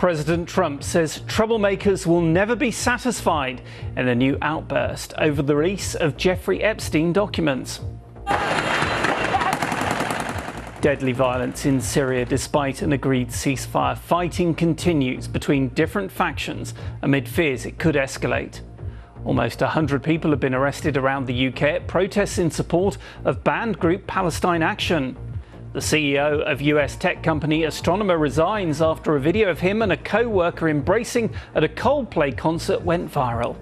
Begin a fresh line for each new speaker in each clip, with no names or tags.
President Trump says troublemakers will never be satisfied in a new outburst over the release of Jeffrey Epstein documents. Deadly violence in Syria despite an agreed ceasefire. Fighting continues between different factions amid fears it could escalate. Almost 100 people have been arrested around the UK at protests in support of banned group Palestine Action. The CEO of US tech company Astronomer resigns after a video of him and a co-worker embracing at a Coldplay concert went viral.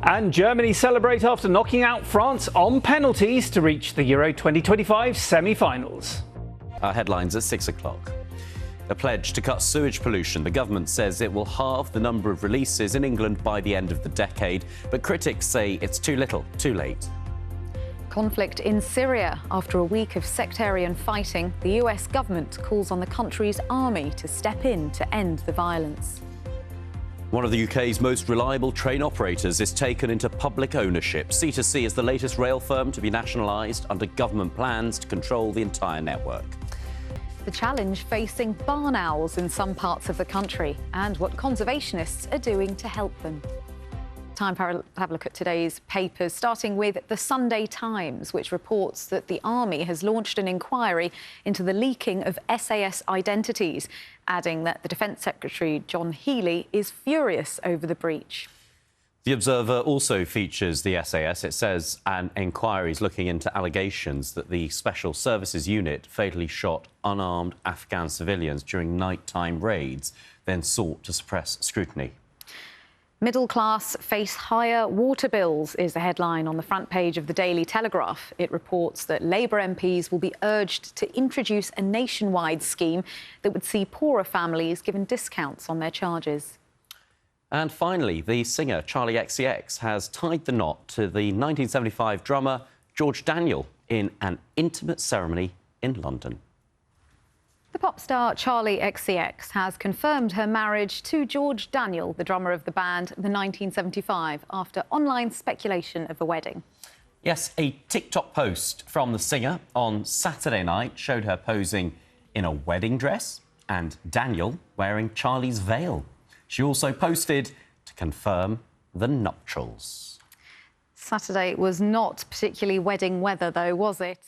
And Germany celebrate after knocking out France on penalties to reach the Euro 2025 semi-finals.
Our headlines at 6 o'clock. A pledge to cut sewage pollution. The government says it will halve the number of releases in England by the end of the decade, but critics say it's too little, too late.
Conflict in Syria. After a week of sectarian fighting, the US government calls on the country's army to step in to end the violence.
One of the UK's most reliable train operators is taken into public ownership. C2C is the latest rail firm to be nationalised under government plans to control the entire network.
The challenge facing barn owls in some parts of the country and what conservationists are doing to help them. Time to have a look at today's papers, starting with the Sunday Times, which reports that the Army has launched an inquiry into the leaking of SAS identities, adding that the Defence Secretary John Healey is furious over the breach.
The Observer also features the SAS. It says an inquiry is looking into allegations that the Special Services Unit fatally shot unarmed Afghan civilians during nighttime raids, then sought to suppress scrutiny.
Middle class face higher water bills is the headline on the front page of the Daily Telegraph. It reports that Labour MPs will be urged to introduce a nationwide scheme that would see poorer families given discounts on their charges.
And finally, the singer Charlie XCX has tied the knot to the 1975 drummer George Daniel in an intimate ceremony in London.
The pop star Charlie XCX has confirmed her marriage to George Daniel, the drummer of the band The 1975, after online speculation of a wedding.
Yes, a TikTok post from the singer on Saturday night showed her posing in a wedding dress and Daniel wearing Charlie's veil. She also posted to confirm the nuptials.
Saturday was not particularly wedding weather, though, was it?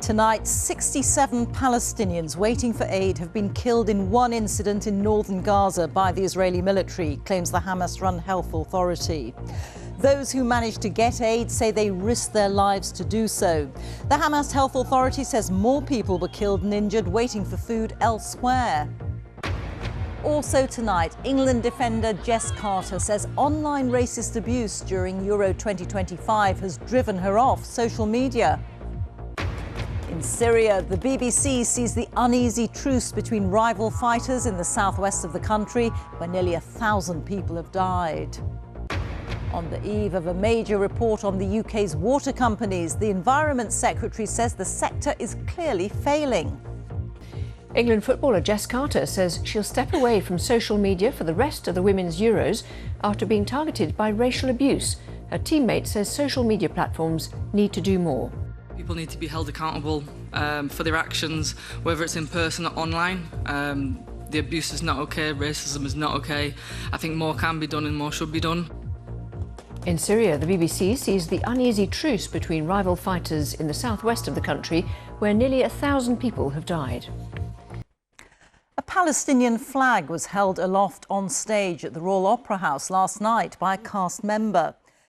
Tonight, 67 Palestinians waiting for aid have been killed in one incident in northern Gaza by the Israeli military, claims the Hamas-run health authority. Those who managed to get aid say they risked their lives to do so. The Hamas health authority says more people were killed and injured waiting for food elsewhere. Also tonight, England defender Jess Carter says online racist abuse during Euro 2025 has driven her off social media. In Syria, the BBC sees the uneasy truce between rival fighters in the southwest of the country, where nearly 1,000 people have died. On the eve of a major report on the UK's water companies, the Environment Secretary says the sector is clearly failing.
England footballer Jess Carter says she'll step away from social media for the rest of the Women's Euros after being targeted by racial abuse. Her teammate says social media platforms need to do more.
People need to be held accountable for their actions, whether it's in person or online. The abuse is not okay, racism is not okay. I think more can be done and more should be done.
In Syria, the BBC sees the uneasy truce between rival fighters in the southwest of the country, where nearly 1,000 people have died.
A Palestinian flag was held aloft on stage at the Royal Opera House last night by a cast member.